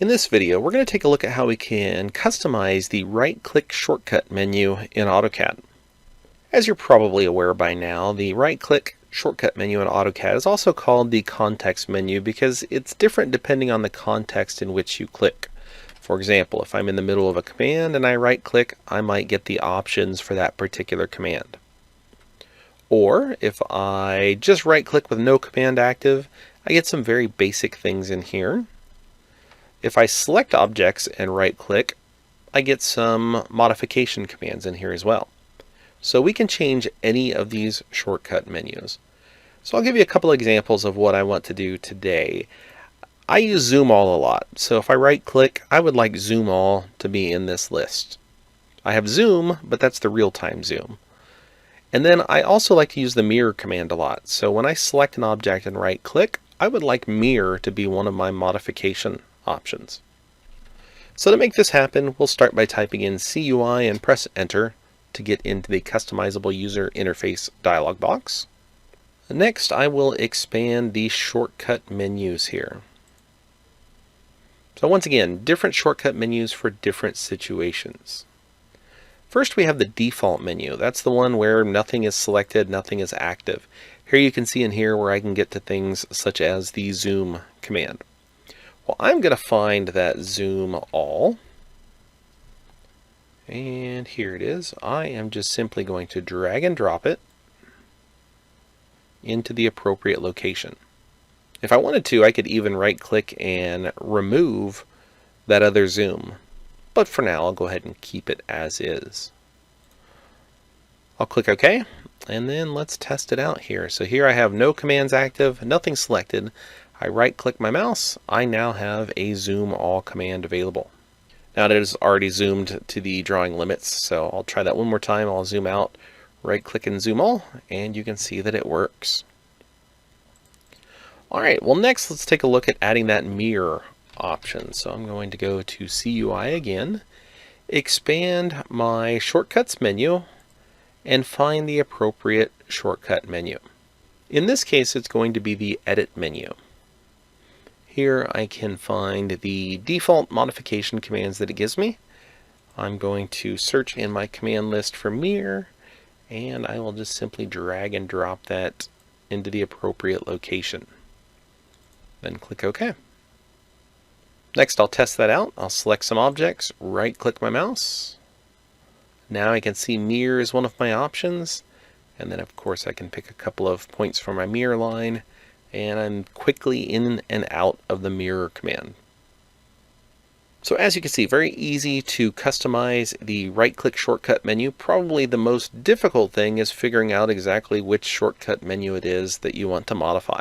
In this video, we're going to take a look at how we can customize the right-click shortcut menu in AutoCAD. As you're probably aware by now, the right-click shortcut menu in AutoCAD is also called the context menu because it's different depending on the context in which you click. For example, if I'm in the middle of a command and I right-click, I might get the options for that particular command. Or if I just right-click with no command active, I get some very basic things in here. If I select objects and right-click, I get some modification commands in here as well. So we can change any of these shortcut menus. So I'll give you a couple examples of what I want to do today. I use Zoom All a lot, so if I right-click, I would like Zoom All to be in this list. I have Zoom, but that's the real-time zoom. And then I also like to use the mirror command a lot. So when I select an object and right-click, I would like mirror to be one of my modification options. So to make this happen, we'll start by typing in CUI and press enter to get into the customizable user interface dialog box. Next, I will expand the shortcut menus here. So once again, different shortcut menus for different situations. First, we have the default menu. That's the one where nothing is selected, nothing is active. Here you can see in here where I can get to things such as the zoom command. Well, I'm going to find that Zoom All, and here it is. I am just simply going to drag and drop it into the appropriate location. If I wanted to, I could even right-click and remove that other zoom, but for now I'll go ahead and keep it as is. I'll click OK, and then let's test it out here. So here I have no commands active, nothing selected. I right-click my mouse, I now have a Zoom All command available. Now it is already zoomed to the drawing limits, so I'll try that one more time. I'll zoom out, right-click and Zoom All, and you can see that it works. Alright, well next let's take a look at adding that mirror option. So I'm going to go to CUI again, expand my shortcuts menu, and find the appropriate shortcut menu. In this case, it's going to be the edit menu. Here I can find the default modification commands that it gives me. I'm going to search in my command list for mirror, and I will just simply drag and drop that into the appropriate location. Then click OK. Next, I'll test that out. I'll select some objects, right-click my mouse. Now I can see mirror is one of my options, and then of course I can pick a couple of points from my mirror line, and I'm quickly in and out of the mirror command. So as you can see, very easy to customize the right-click shortcut menu. Probably the most difficult thing is figuring out exactly which shortcut menu it is that you want to modify.